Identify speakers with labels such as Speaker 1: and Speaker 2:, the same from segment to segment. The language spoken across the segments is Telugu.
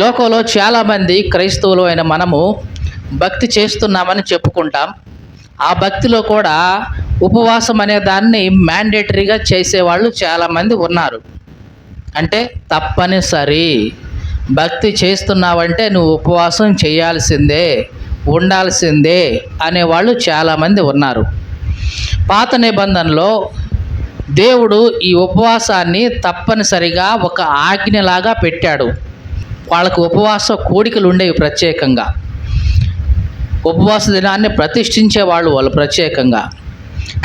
Speaker 1: లోకంలో చాలామంది క్రైస్తవులు అయిన మనము భక్తి చేస్తున్నామని చెప్పుకుంటాం. ఆ భక్తిలో కూడా ఉపవాసం అనే దాన్ని మ్యాండేటరీగా చేసేవాళ్ళు చాలామంది ఉన్నారు. అంటే తప్పనిసరి భక్తి చేస్తున్నావంటే నువ్వు ఉపవాసం చేయాల్సిందే, ఉండాల్సిందే అనేవాళ్ళు చాలామంది ఉన్నారు. పాత నిబంధనలో దేవుడు ఈ ఉపవాసాన్ని తప్పనిసరిగా ఒక ఆజ్ఞలాగా పెట్టాడు. వాళ్ళకు ఉపవాస కోడికలు ఉండేవి ప్రత్యేకంగా. ఉపవాస దినాన్ని ప్రతిష్ఠించేవాళ్ళు వాళ్ళు ప్రత్యేకంగా.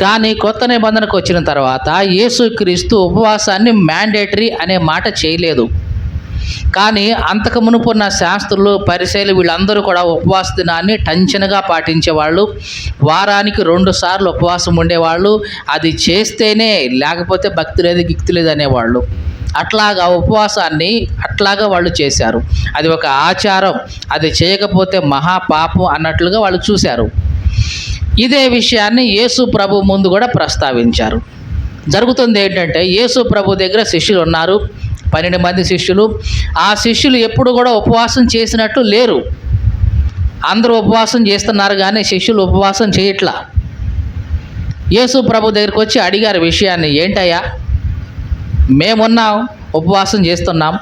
Speaker 1: కానీ కొత్త నిబంధనకు వచ్చిన తర్వాత యేసుక్రీస్తు ఉపవాసాన్ని మ్యాండేటరీ అనే మాట చేయలేదు. కానీ అంతకు మునుపున్న శాస్త్రులు, పరిసయ్యులు వీళ్ళందరూ కూడా ఉపవాస దినాన్ని టంచనగా పాటించేవాళ్ళు. వారానికి 2 సార్లు ఉపవాసం ఉండేవాళ్ళు. అది చేస్తేనే, లేకపోతే భక్తి లేదు, గిక్తి లేదు అనేవాళ్ళు. అట్లాగా ఉపవాసాన్ని అట్లాగా వాళ్ళు చేశారు. అది ఒక ఆచారం, అది చేయకపోతే మహాపాపం అన్నట్లుగా వాళ్ళు చూశారు. ఇదే విషయాన్ని యేసు ప్రభు ముందు కూడా ప్రస్తావించారు. జరుగుతుంది ఏంటంటే, యేసు ప్రభు దగ్గర శిష్యులు ఉన్నారు, 12 మంది శిష్యులు. ఆ శిష్యులు ఎప్పుడు కూడా ఉపవాసం చేసినట్టు లేరు. అందరూ ఉపవాసం చేస్తున్నారు కానీ శిష్యులు ఉపవాసం చేయట్లా. యేసు ప్రభు దగ్గరికి వచ్చి అడిగారు విషయాన్ని, ఏంటయ్యా మేమున్నాం, ఉపవాసం చేస్తున్నాం.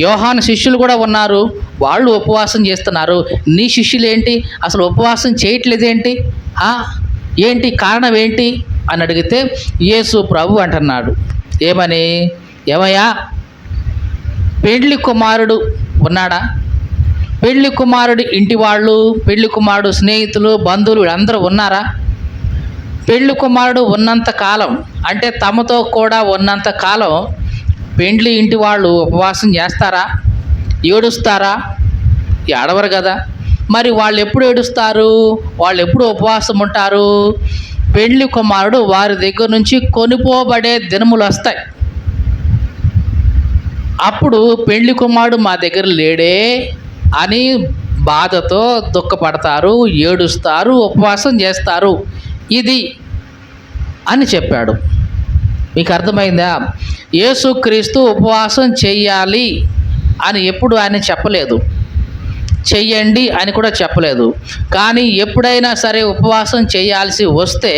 Speaker 1: యోహాను శిష్యులు కూడా ఉన్నారు, వాళ్ళు ఉపవాసం చేస్తున్నారు. నీ శిష్యులు ఏంటి అసలు ఉపవాసం చేయట్లేదేంటి, ఏంటి కారణం ఏంటి అని అడిగితే యేసు ప్రభు అంటున్నాడు, ఏమని, ఏమయ్యా పెళ్లి కుమారుడు ఉన్నాడా? పెళ్లి కుమారుడు ఇంటి వాళ్ళు, పెళ్లి కుమారుడు స్నేహితులు, బంధువులు వీళ్ళందరూ ఉన్నారా? పెళ్లి కుమారుడు ఉన్నంత కాలం, అంటే తమతో కూడా ఉన్నంత కాలం పెండ్లి ఇంటి వాళ్ళు ఉపవాసం చేస్తారా? ఏడుస్తారా? ఏడవరు కదా. మరి వాళ్ళు ఎప్పుడు ఏడుస్తారు, వాళ్ళు ఎప్పుడు ఉపవాసం ఉంటారు? పెళ్లి కుమారుడు వారి దగ్గర నుంచి కొనిపోబడే దినములు వస్తాయి. అప్పుడు పెళ్లి కుమారుడు మా దగ్గర లేడే అని బాధతో దుఃఖపడతారు, ఏడుస్తారు, ఉపవాసం చేస్తారు. ఇది అని చెప్పాడు. మీకు అర్థమైందా? యేసుక్రీస్తు ఉపవాసం చెయ్యాలి అని ఎప్పుడు ఆయన చెప్పలేదు, చెయ్యండి అని కూడా చెప్పలేదు. కానీ ఎప్పుడైనా సరే ఉపవాసం చేయాల్సి వస్తే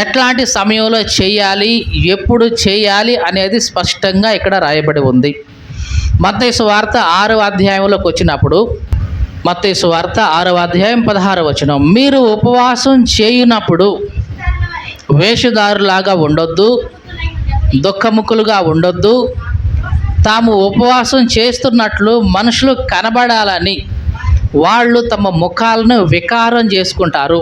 Speaker 1: ఎట్లాంటి సమయంలో చేయాలి, ఎప్పుడు చేయాలి అనేది స్పష్టంగా ఇక్కడ రాయబడి ఉంది. మత్తయి సువార్త 6వ అధ్యాయంలోకి వచ్చినప్పుడు, మత్తయి సువార్త 6వ అధ్యాయం 16వ వచనం, మీరు ఉపవాసం చేయునప్పుడు వేషధారులాగా ఉండొద్దు, దుఃఖముఖులుగా ఉండొద్దు, తాము ఉపవాసం చేస్తున్నట్లు మనుషులు కనబడాలని వాళ్ళు తమ ముఖాలను వికారం చేసుకుంటారు,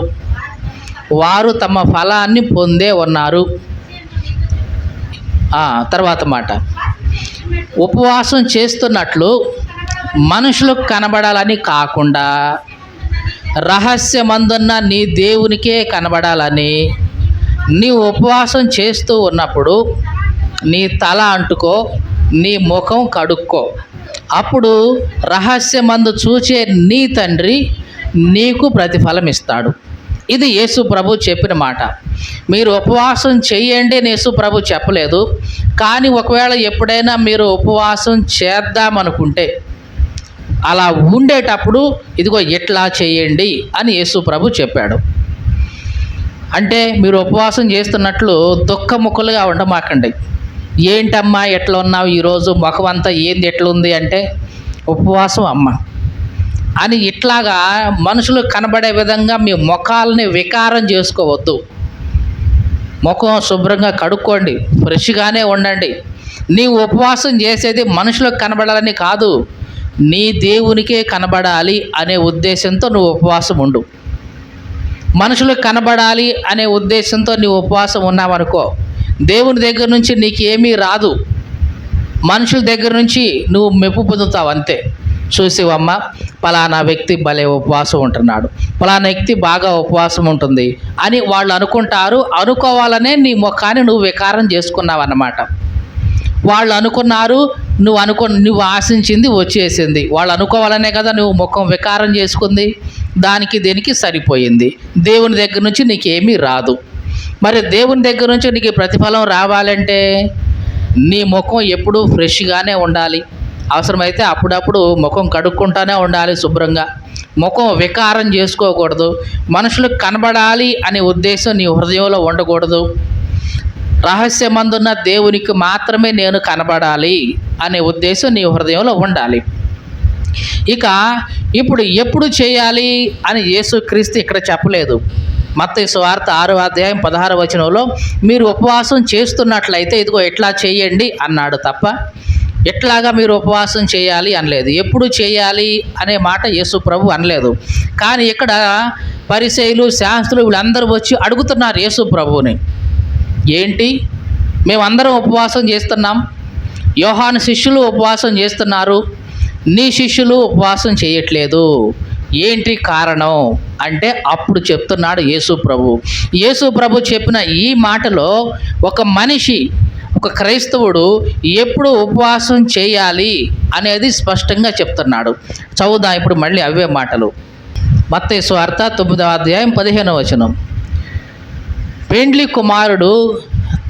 Speaker 1: వారు తమ ఫలాన్ని పొందే ఉన్నారు. తర్వాత మాట, ఉపవాసం చేస్తున్నట్లు మనుషులకు కనబడాలని కాకుండా రహస్యమందున్న నీ దేవునికే కనబడాలని నీ ఉపవాసం చేస్తూ ఉన్నప్పుడు నీ తల అంటుకో, నీ ముఖం కడుక్కో, అప్పుడు రహస్యమందు చూచే నీ తండ్రి నీకు ప్రతిఫలం ఇస్తాడు. ఇది యేసు ప్రభు చెప్పిన మాట. మీరు ఉపవాసం చేయండి అని యేసు ప్రభు చెప్పలేదు. కానీ ఒకవేళ ఎప్పుడైనా మీరు ఉపవాసం చేద్దామనుకుంటే, అలా ఉండేటప్పుడు ఇదిగో ఇట్లా చేయండి అని యేసు ప్రభు చెప్పాడు. అంటే మీరు ఉపవాసం చేస్తున్నట్లు దుఃఖముఖులుగా ఉండమాకండి. ఏంటమ్మా ఎట్లా ఉన్నావు ఈరోజు, ముఖం అంతా ఏంది ఎట్లుంది అంటే, ఉపవాసం అమ్మ అని ఇట్లాగా మనుషులు కనబడే విధంగా మీ ముఖాలని వికారం చేసుకోవద్దు. ముఖం శుభ్రంగా కడుక్కోండి, ఫ్రెష్గానే ఉండండి. నీవు ఉపవాసం చేసేది మనుషులకు కనబడాలని కాదు, నీ దేవునికే కనబడాలి అనే ఉద్దేశంతో నువ్వు ఉపవాసం ఉండు. మనుషులకు కనబడాలి అనే ఉద్దేశంతో నువ్వు ఉపవాసం ఉన్నావనుకో, దేవుని దగ్గర నుంచి నీకేమీ రాదు, మనుషుల దగ్గర నుంచి నువ్వు మెప్పు పొందుతావు అంతే. చూసివమ్మ పలానా వ్యక్తి భలే ఉపవాసం ఉంటున్నాడు, పలానా వ్యక్తి బాగా ఉపవాసం ఉంటుంది అని వాళ్ళు అనుకుంటారు. అనుకోవాలనే నీ ముఖాన్ని నువ్వు వికారం చేసుకున్నావు అన్నమాట. వాళ్ళు అనుకున్నారు, నువ్వు ఆశించింది వచ్చేసింది. వాళ్ళు అనుకోవాలనే కదా నువ్వు ముఖం వికారం చేసుకుంది. దానికి దేనికి సరిపోయింది. దేవుని దగ్గర నుంచి నీకేమీ రాదు. మరి దేవుని దగ్గర నుంచి నీకు ప్రతిఫలం రావాలంటే నీ ముఖం ఎప్పుడూ ఫ్రెష్గానే ఉండాలి, అవసరమైతే అప్పుడప్పుడు ముఖం కడుక్కుంటూనే ఉండాలి శుభ్రంగా. ముఖం వికారం చేసుకోకూడదు. మనుషులకు కనబడాలి అనే ఉద్దేశం నీ హృదయంలో ఉండకూడదు. రహస్యమందున్న దేవునికి మాత్రమే నేను కనబడాలి అనే ఉద్దేశం నీ హృదయంలో ఉండాలి. ఇక ఇప్పుడు ఎప్పుడు చేయాలి అని యేసుక్రీస్తు ఇక్కడ చెప్పలేదు. మత్తయి సువార్త 6వ అధ్యాయం 16వ వచనంలో మీరు ఉపవాసం చేస్తున్నట్లయితే ఇదిగో ఇట్లా చేయండి అన్నాడు తప్ప ఎట్లాగా మీరు ఉపవాసం చేయాలి అనలేదు. ఎప్పుడు చేయాలి అనే మాట యేసు ప్రభు అనలేదు. కానీ ఇక్కడ పరిసయ్యులు, శాస్త్రులు వీళ్ళందరూ వచ్చి అడుగుతున్నారు యేసు ప్రభువుని, ఏంటి మేమందరం ఉపవాసం చేస్తున్నాం, యోహాను శిష్యులు ఉపవాసం చేస్తున్నారు, నీ శిష్యులు ఉపవాసం చేయట్లేదు, ఏంటి కారణం అంటే అప్పుడు చెప్తున్నాడు యేసు ప్రభు. యేసు ప్రభు చెప్పిన ఈ మాటలో ఒక మనిషి, ఒక క్రైస్తవుడు ఎప్పుడు ఉపవాసం చేయాలి అనేది స్పష్టంగా చెప్తున్నాడు. చదువుదాం ఇప్పుడు మళ్ళీ అవే మాటలు. మత్తయి సువార్త 9వ అధ్యాయం 15వ వచనం. పెండ్లి కుమారుడు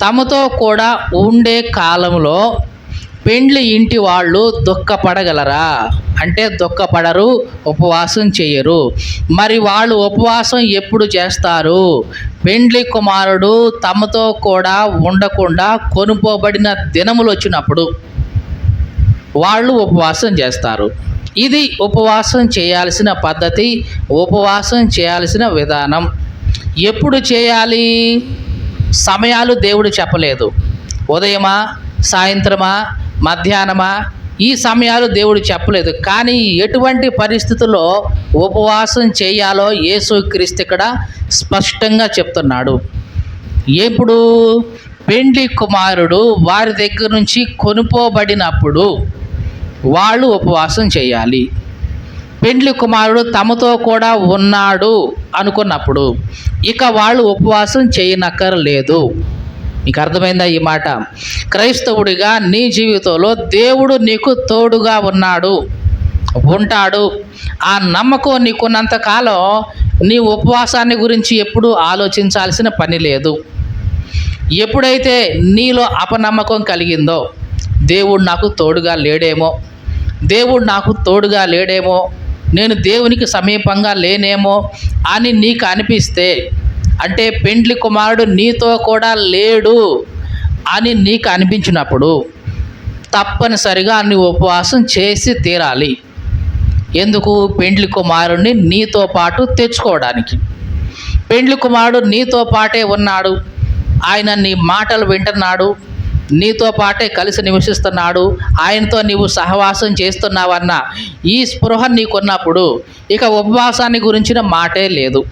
Speaker 1: తమతో కూడా ఉండే కాలంలో పెండ్లి ఇంటి వాళ్ళు దుఃఖపడగలరా అంటే దుఃఖపడరు, ఉపవాసం చేయరు. మరి వాళ్ళు ఉపవాసం ఎప్పుడు చేస్తారు? పెండ్లి కుమారుడు తమతో కూడా ఉండకుండా కొనుపోబడిన దినములు వచ్చినప్పుడు వాళ్ళు ఉపవాసం చేస్తారు. ఇది ఉపవాసం చేయాల్సిన పద్ధతి, ఉపవాసం చేయాల్సిన విధానం. ఎప్పుడు చేయాలి? సమయాలు దేవుడు చెప్పలేదు. ఉదయమా, సాయంత్రమా, మధ్యాహ్నమా, ఈ సమయాలు దేవుడు చెప్పలేదు. కానీ ఎటువంటి పరిస్థితుల్లో ఉపవాసం చేయాలో యేసుక్రీస్తు ఇక్కడ స్పష్టంగా చెప్తున్నాడు. ఎప్పుడు? పెండ్లి కుమారుడు వారి దగ్గర నుంచి కొనుపోబడినప్పుడు వాళ్ళు ఉపవాసం చేయాలి. పెండ్లి కుమారుడు తమతో కూడా ఉన్నాడు అనుకున్నప్పుడు ఇక వాళ్ళు ఉపవాసం చేయనక్కర్లేదు. నీకు అర్థమైందా ఈ మాట? క్రైస్తవుడిగా నీ జీవితంలో దేవుడు నీకు తోడుగా ఉన్నాడు, ఉంటాడు. ఆ నమ్మకం నీకున్నంత కాలం నీ ఉపవాసాన్ని గురించి ఎప్పుడూ ఆలోచించాల్సిన పని లేదు. ఎప్పుడైతే నీలో అపనమ్మకం కలిగిందో, దేవుడు నాకు తోడుగా లేడేమో, దేవుడు నాకు తోడుగా లేడేమో, నేను దేవునికి సమీపంగా లేనేమో అని నీకు అనిపిస్తే, అంటే పెండ్లి కుమారుడు నీతో కూడా లేడు అని నీకు అనిపించినప్పుడు తప్పనిసరిగా నువ్వు ఉపవాసం చేసి తీరాలి. ఎందుకు? పెండ్లి కుమారుడిని నీతో పాటు తెచ్చుకోవడానికి. పెండ్లి కుమారుడు నీతో పాటే ఉన్నాడు, ఆయన నీ మాటలు వింటున్నాడు, నీతో పాటే కలిసి నివసిస్తున్నాడు, ఆయనతో నీవు సహవాసం చేస్తున్నావన్న ఈ స్పృహ నీకున్నప్పుడు ఇక ఉపవాసాన్ని గురించిన మాటే లేదు.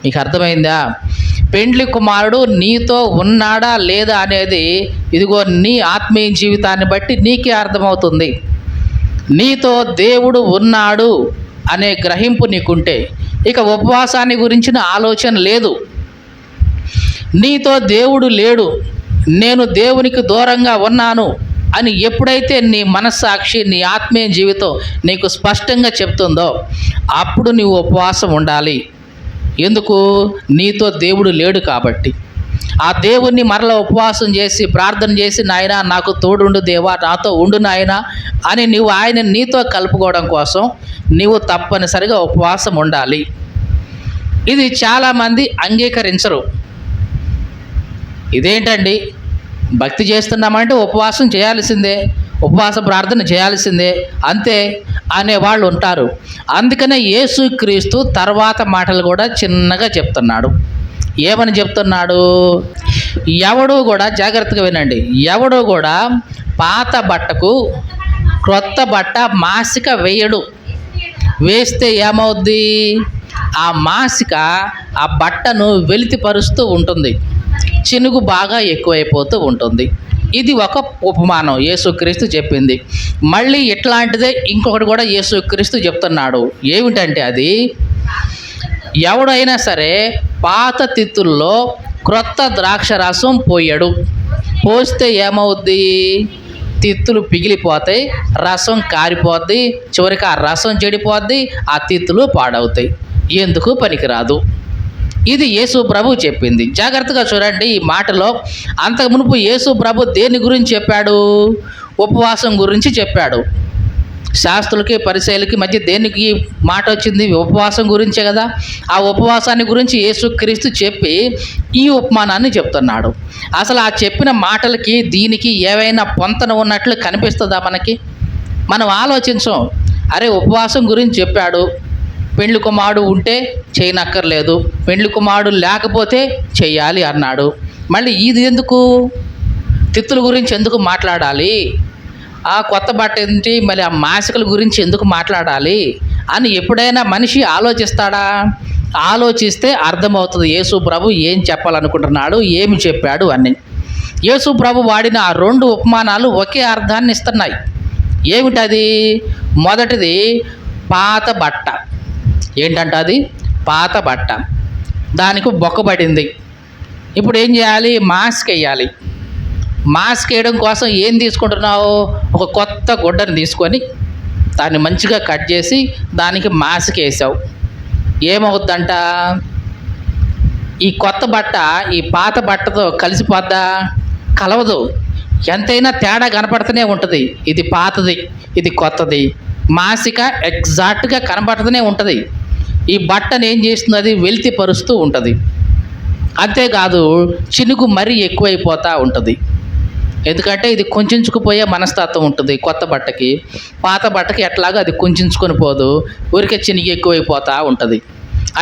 Speaker 1: మీకు అర్థమైందా? పెండ్లి కుమారుడు నీతో ఉన్నాడా లేదా అనేది ఇదిగో నీ ఆత్మీయ జీవితాన్ని బట్టి నీకే అర్థమవుతుంది. నీతో దేవుడు ఉన్నాడు అనే గ్రహింపు నీకుంటే ఇక ఉపవాసాన్ని గురించిన ఆలోచన లేదు. నీతో దేవుడు లేడు, నేను దేవునికి దూరంగా ఉన్నాను అని ఎప్పుడైతే నీ మనస్సాక్షి, నీ ఆత్మీయ జీవితం నీకు స్పష్టంగా చెప్తుందో అప్పుడు నీవు ఉపవాసం ఉండాలి. ఎందుకు? నీతో దేవుడు లేడు కాబట్టి. ఆ దేవుణ్ణి మరలా ఉపవాసం చేసి ప్రార్థన చేసి, నాయనా నాకు తోడుండు దేవా, నాతో ఉండు నాయనా అని నువ్వు ఆయన నీతో కలుపుకోవడం కోసం నీవు తప్పనిసరిగా ఉపవాసం ఉండాలి. ఇది చాలామంది అంగీకరించరు. ఇదేంటండి, భక్తి చేస్తున్నామంటే ఉపవాసం చేయాల్సిందే, ఉపవాస ప్రార్థన చేయాల్సిందే అంతే అనేవాళ్ళు ఉంటారు. అందుకనే యేసుక్రీస్తు తర్వాత మాటలు కూడా చిన్నగా చెప్తున్నాడు. ఏమని చెప్తున్నాడు? ఎవడు కూడా, జాగ్రత్తగా వినండి, ఎవడు కూడా పాత బట్టకు క్రొత్త బట్ట మాసిక వేయడు. వేస్తే ఏమవుద్ది? ఆ మాసిక ఆ బట్టను వెలితిపరుస్తూ ఉంటుంది, చినుగు బాగా ఎక్కువైపోతూ ఉంటుంది. ఇది ఒక ఉపమానం యేసుక్రీస్తు చెప్పింది. మళ్ళీ ఇట్లాంటిదే ఇంకొకటి కూడా యేసుక్రీస్తు చెప్తున్నాడు. ఏమిటంటే అది, ఎవడైనా సరే పాత తిత్తుల్లో క్రొత్త ద్రాక్ష రసం పోయాడు. పోస్తే ఏమవుద్ది? తిత్తులు పిగిలిపోతాయి, రసం కారిపోద్ది, చివరికి ఆ రసం చెడిపోద్ది, ఆ తిత్తులు పాడవుతాయి, ఎందుకు పనికిరాదు. ఇది యేసు ప్రభు చెప్పింది. జాగ్రత్తగా చూడండి ఈ మాటలో. అంతకు మునుపు యేసు ప్రభు దేని గురించి చెప్పాడు? ఉపవాసం గురించి చెప్పాడు. శాస్త్రులకి పరిసయ్యులకి మధ్య దేనికి మాట వచ్చింది? ఉపవాసం గురించే కదా. ఆ ఉపవాసాన్ని గురించి యేసుక్రీస్తు చెప్పి ఈ ఉపమానాన్ని చెప్తున్నాడు. అసలు ఆ చెప్పిన మాటలకి దీనికి ఏవైనా పొంతన ఉన్నట్లు కనిపిస్తుందా మనకి? మనం ఆలోచించం. అరే, ఉపవాసం గురించి చెప్పాడు, పెండ్లి కుమారుడు ఉంటే చేయనక్కర్లేదు, పెండ్లి కుమారుడు లేకపోతే చెయ్యాలి అన్నాడు. మళ్ళీ ఇది ఎందుకు? తిత్తుల గురించి ఎందుకు మాట్లాడాలి? ఆ కొత్త బట్ట ఏంటి, మళ్ళీ ఆ మాసికల గురించి ఎందుకు మాట్లాడాలి అని ఎప్పుడైనా మనిషి ఆలోచిస్తాడా? ఆలోచిస్తే అర్థమవుతుంది యేసు ప్రభు ఏం చెప్పాలనుకుంటున్నాడు, ఏమి చెప్పాడు అని. యేసు ప్రభు వాడిన ఆ 2 ఉపమానాలు ఒకే అర్థాన్ని ఇస్తున్నాయి. ఏమిటది? మొదటిది పాత బట్ట. ఏంటంట అది? పాత బట్ట. దానికి బొక్కబడింది. ఇప్పుడు ఏం చేయాలి? మాస్క్ వేయాలి. మాస్క్ వేయడం కోసం ఏం తీసుకుంటున్నావు? ఒక కొత్త గుడ్డని తీసుకొని దాన్ని మంచిగా కట్ చేసి దానికి మాస్క్ వేసావు. ఏమవుద్దంట? ఈ కొత్త బట్ట ఈ పాత బట్టతో కలిసిపోద్దా? కలవదు. ఎంతైనా తేడా కనపడుతూనే ఉంటుంది. ఇది పాతది, ఇది కొత్తది. మాసిక ఎగ్జాక్ట్గా కనపడుతూనే ఉంటుంది. ఈ బట్టను ఏం చేస్తుంది? అది వెలితి పరుస్తూ ఉంటుంది. అంతేకాదు, చినుకు మరీ ఎక్కువైపోతూ ఉంటుంది. ఎందుకంటే ఇది కుంచుకుపోయే మనస్తత్వం ఉంటుంది కొత్త బట్టకి. పాత బట్టకి ఎట్లాగో అది కుంచుకొని పోదు, ఊరికే చినిగి ఎక్కువైపోతూ ఉంటుంది.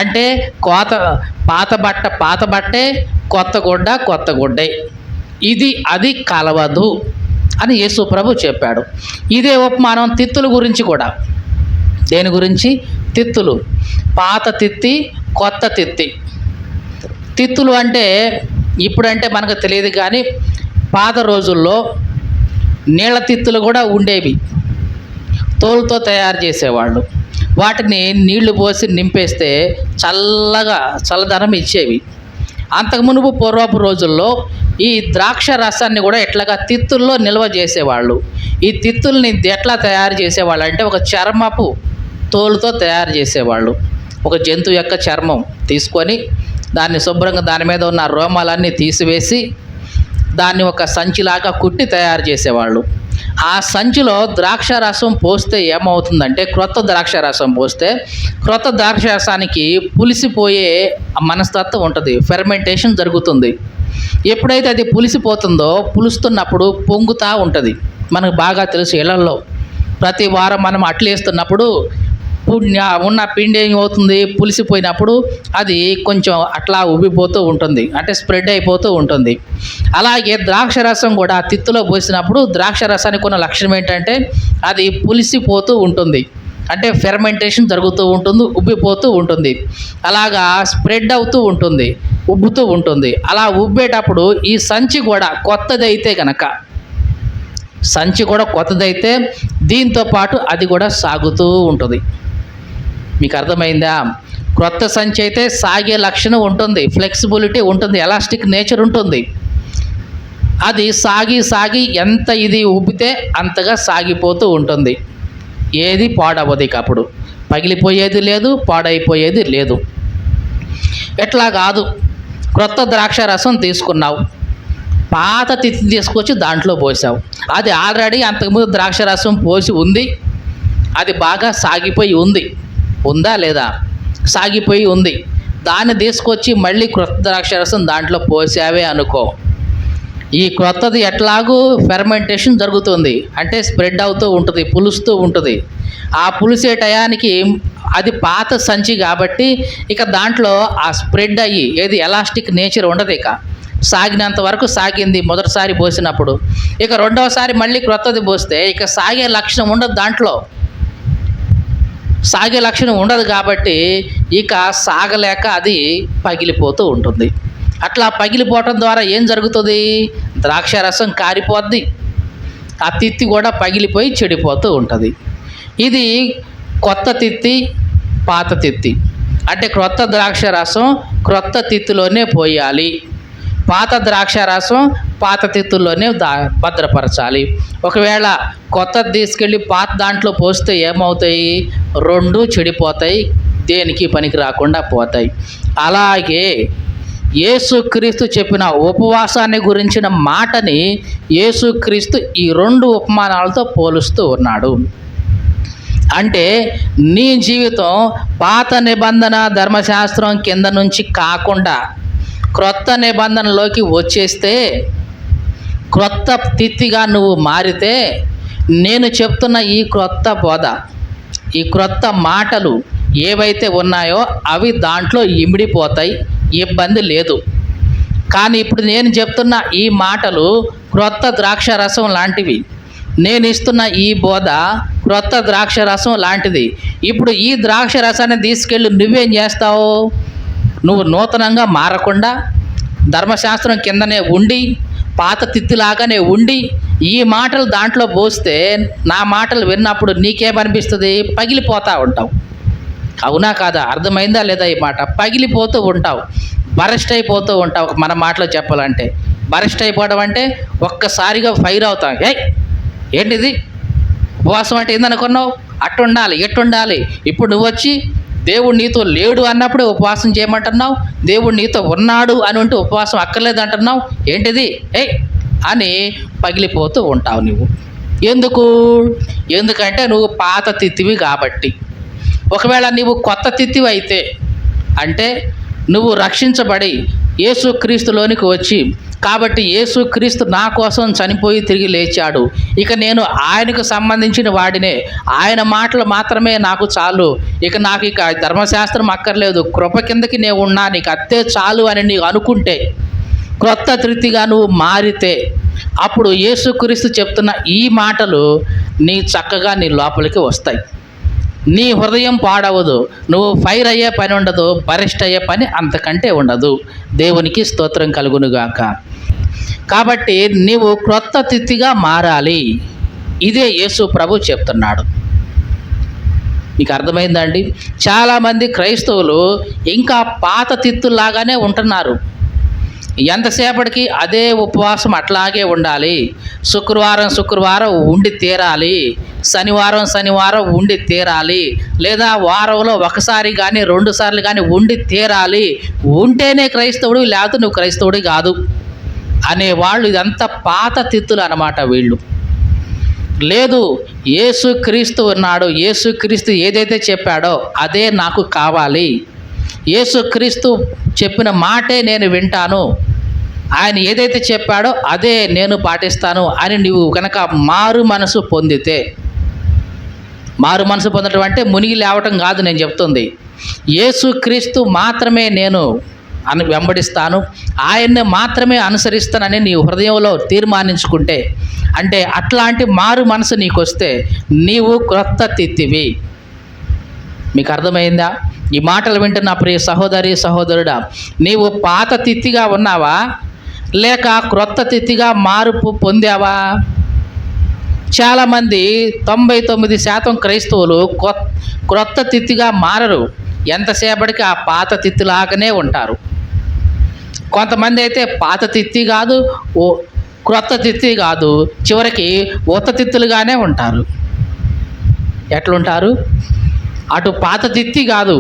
Speaker 1: అంటే పాత బట్టే, కొత్త గుడ్డే. ఇది అది కలవదు అని యేసు ప్రభు చెప్పాడు. ఇదే ఉపమానం తిత్తుల గురించి కూడా. దేని గురించి? తిత్తులు. పాత తిత్తి, కొత్త తిత్తి. తిత్తులు అంటే ఇప్పుడంటే మనకు తెలియదు, కానీ పాత రోజుల్లో నీళ్ళ తిత్తులు కూడా ఉండేవి. తోలుతో తయారు చేసేవాళ్ళు. వాటిని నీళ్లు పోసి నింపేస్తే చల్లదనం ఇచ్చేవి. అంతకు మునుపు పూర్వపు రోజుల్లో ఈ ద్రాక్ష రసాన్ని కూడా ఎట్లాగా తిత్తుల్లో నిల్వ చేసేవాళ్ళు. ఈ తిత్తుల్ని ఎట్లా తయారు చేసేవాళ్ళు అంటే ఒక చర్మపు తోలుతో తయారు చేసేవాళ్ళు. ఒక జంతువు యొక్క చర్మం తీసుకొని దాన్ని శుభ్రంగా దాని మీద ఉన్న రోమాలన్నీ తీసివేసి దాన్ని ఒక సంచిలాగా కుట్టి తయారు చేసేవాళ్ళు. ఆ సంచిలో ద్రాక్ష రసం పోస్తే ఏమవుతుందంటే, క్రొత్త ద్రాక్ష రసం పోస్తే క్రొత్త ద్రాక్ష రసానికి పులిసిపోయే మనస్తత్వం ఉంటుంది. ఫెర్మెంటేషన్ జరుగుతుంది. ఎప్పుడైతే అది పులిసిపోతుందో, పులుస్తున్నప్పుడు పొంగుతూ ఉంటుంది. మనకు బాగా తెలుసు, ఇళ్లలో ప్రతి వారం మనం అట్లు వేస్తున్నప్పుడు ఉన్న పిండి ఏమవుతుంది? పులిసిపోయినప్పుడు అది కొంచెం అట్లా ఉబ్బిపోతూ ఉంటుంది, అంటే స్ప్రెడ్ అయిపోతూ ఉంటుంది. అలాగే ద్రాక్ష రసం కూడా తిత్తులో పోసినప్పుడు ద్రాక్ష రసానికి ఉన్న లక్షణం ఏంటంటే అది పులిసిపోతూ ఉంటుంది, అంటే ఫెర్మెంటేషన్ జరుగుతూ ఉంటుంది, ఉబ్బిపోతూ ఉంటుంది. అలాగా స్ప్రెడ్ అవుతూ ఉంటుంది, ఉబ్బుతూ ఉంటుంది. అలా ఉబ్బేటప్పుడు ఈ సంచి కూడా కొత్తదైతే కనుక, సంచి కూడా కొత్తదైతే దీంతో పాటు అది కూడా సాగుతూ ఉంటుంది. మీకు అర్థమైందా? క్రొత్త సంచి అయితే సాగే లక్షణం ఉంటుంది, ఫ్లెక్సిబిలిటీ ఉంటుంది, ఎలాస్టిక్ నేచర్ ఉంటుంది. అది సాగి ఎంత ఇది ఉబ్బితే అంతగా సాగిపోతూ ఉంటుంది. ఏది పాడవదు. ఇక అప్పుడు పగిలిపోయేది లేదు, పాడైపోయేది లేదు. ఎట్లా కాదు, క్రొత్త ద్రాక్ష రసం తీసుకున్నావు, పాత తిత్తి తీసుకొచ్చి దాంట్లో పోసావు. అది ఆల్రెడీ అంతకుముందు ద్రాక్ష రసం పోసి ఉంది, అది బాగా సాగిపోయి ఉంది. ఉందా లేదా? సాగిపోయి ఉంది. దాన్ని తీసుకొచ్చి మళ్ళీ క్రొత్త ద్రాక్ష రసం దాంట్లో పోసావే అనుకో, ఈ క్రొత్తది ఎట్లాగూ ఫెర్మెంటేషన్ జరుగుతుంది, అంటే స్ప్రెడ్ అవుతూ ఉంటుంది, పులుస్తూ ఉంటుంది. ఆ పులిసే టయానికి అది పాత సంచి కాబట్టి ఇక దాంట్లో ఆ స్ప్రెడ్ అయ్యి ఏది ఎలాస్టిక్ నేచర్ ఉండదు. ఇక సాగినంత వరకు సాగింది మొదటిసారి పోసినప్పుడు. ఇక రెండవసారి మళ్ళీ క్రొత్తది పోస్తే ఇక సాగే లక్షణం ఉండదు, దాంట్లో సాగే లక్షణం ఉండదు. కాబట్టి ఇక సాగలేక అది పగిలిపోతూ ఉంటుంది. అట్లా పగిలిపోవటం ద్వారా ఏం జరుగుతుంది? ద్రాక్ష రసం కారిపోద్ది, ఆ తిత్తి కూడా పగిలిపోయి చెడిపోతూ ఉంటుంది. ఇది కొత్త తిత్తి, పాత తిత్తి. అంటే క్రొత్త ద్రాక్ష రసం క్రొత్త తిత్తిలోనే పోయాలి, పాత ద్రాక్ష రసం పాత తిత్తుల్లోనే భద్రపరచాలి. ఒకవేళ కొత్తది తీసుకెళ్ళి పాత దాంట్లో పోస్తే ఏమవుతాయి? రెండు చెడిపోతాయి, దేనికి పనికి రాకుండా పోతాయి. అలాగే యేసుక్రీస్తు చెప్పిన ఉపవాసాన్ని గురించిన మాటని యేసుక్రీస్తు ఈ 2 ఉపమానాలతో పోలుస్తూ ఉన్నాడు. అంటే నీ జీవితం పాత నిబంధన ధర్మశాస్త్రం కింద నుంచి కాకుండా క్రొత్త నిబంధనలోకి వచ్చేస్తే, క్రొత్త తిత్తిగా నువ్వు మారితే, నేను చెప్తున్న ఈ క్రొత్త బోధ, ఈ క్రొత్త మాటలు ఏవైతే ఉన్నాయో అవి దాంట్లో ఇమిడిపోతాయి, ఇబ్బంది లేదు. కానీ ఇప్పుడు నేను చెప్తున్న ఈ మాటలు క్రొత్త ద్రాక్ష రసం లాంటివి. నేను ఇస్తున్న ఈ బోధ క్రొత్త ద్రాక్ష రసం లాంటిది. ఇప్పుడు ఈ ద్రాక్ష రసాన్ని తీసుకెళ్ళి నువ్వేం చేస్తావు? నువ్వు నూతనంగా మారకుండా ధర్మశాస్త్రం కిందనే ఉండి, పాత తిత్తిలాగానే ఉండి, ఈ మాటలు దాంట్లో పోస్తే, నా మాటలు విన్నప్పుడు నీకేమనిపిస్తుంది? పగిలిపోతూ ఉంటావు. అవునా కాదా? అర్థమైందా లేదా? ఈ మాట పగిలిపోతూ ఉంటావు, బరస్ట్ అయిపోతూ ఉంటావు. మన మాటలో చెప్పాలంటే బరస్ట్ అయిపోవడం అంటే ఒక్కసారిగా ఫైర్ అవుతాం. ఏంటిది ఉపవాసం అంటే ఏందనుకున్నావు? అట్టుండాలి, ఎట్టుండాలి. ఇప్పుడు నువ్వు వచ్చి దేవుడు నీతో లేడు అన్నప్పుడే ఉపవాసం చేయమంటున్నావు, దేవుడు నీతో ఉన్నాడు అని ఉంటే ఉపవాసం అక్కర్లేదు అంటున్నావు. ఏంటిది అని పగిలిపోతూ ఉంటావు నువ్వు. ఎందుకంటే నువ్వు పాత తిత్తివి కాబట్టి. ఒకవేళ నువ్వు కొత్త తిత్తివి అయితే, అంటే నువ్వు రక్షించబడి యేసుక్రీస్తులోనికి వచ్చి, కాబట్టి యేసుక్రీస్తు నా కోసం చనిపోయి తిరిగి లేచాడు, ఇక నేను ఆయనకు సంబంధించిన వాడినే, ఆయన మాటలు మాత్రమే నాకు చాలు, నాకు ధర్మశాస్త్రం అక్కర్లేదు, కృప కిందకి నేను ఉన్నా, నీకు అత్తే చాలు అని నీవు అనుకుంటే, క్రొత్త తిత్తిగా నువ్వు మారితే, అప్పుడు యేసుక్రీస్తు చెప్తున్న ఈ మాటలు చక్కగా నీ లోపలికి వస్తాయి. నీ హృదయం పాడవదు, నువ్వు ఫైర్ అయ్యే పని ఉండదు, బరెస్ట్ అయ్యే పని అంతకంటే ఉండదు. దేవునికి స్తోత్రం కలుగునుగాక. కాబట్టి నీవు క్రొత్త తిత్తిగా మారాలి. ఇదే యేసు ప్రభు చెప్తున్నాడు. మీకు అర్థమైందండి? చాలామంది క్రైస్తవులు ఇంకా పాత తిత్తుల్లాగానే ఉంటున్నారు. ఎంతసేపటికి అదే ఉపవాసం అట్లాగే ఉండాలి, శుక్రవారం ఉండి తీరాలి, శనివారం ఉండి తీరాలి, లేదా వారంలో ఒకసారి కానీ 2 సార్లు కానీ ఉండి తీరాలి, ఉంటేనే క్రైస్తవుడు, లేకపోతే నువ్వు క్రైస్తవుడు కాదు అనేవాళ్ళు. ఇదంతా పాత తిత్తులు అన్నమాట వీళ్ళు. లేదు, యేసుక్రీస్తు ఉన్నాడు, యేసుక్రీస్తు ఏదైతే చెప్పాడో అదే నాకు కావాలి, యేసుక్రీస్తు చెప్పిన మాటే నేను వింటాను, ఆయన ఏదైతే చెప్పాడో అదే నేను పాటిస్తాను అని నువ్వు కనుక మారు మనసు పొందితే, మారు మనసు పొందడం అంటే మునిగి లేవటం కాదు నేను చెప్తుంది, యేసుక్రీస్తు మాత్రమే నేను వెంబడిస్తాను, ఆయన్ని మాత్రమే అనుసరిస్తానని నీ హృదయంలో తీర్మానించుకుంటే, అంటే అట్లాంటి మారు మనసు నీకు వస్తే నీవు క్రొత్త తిత్తివి. మీకు అర్థమైందా? ఈ మాటలు వింటున్న ప్రియ సహోదరి సహోదరుడా, నీవు పాత తిత్తిగా ఉన్నావా, లేక క్రొత్త తిత్తిగా మార్పు పొందావా? చాలామంది 99% క్రైస్తవులు క్రొత్త తిత్తిగా మారరు, ఎంతసేపటికి ఆ పాత తిత్తిలాగానే ఉంటారు. కొంతమంది అయితే పాత తిత్తి కాదు, క్రొత్త తిత్తి కాదు, చివరికి ఉత్త తిత్తులుగానే ఉంటారు. ఎట్లుంటారు? అటు పాత తిత్తి కాదు,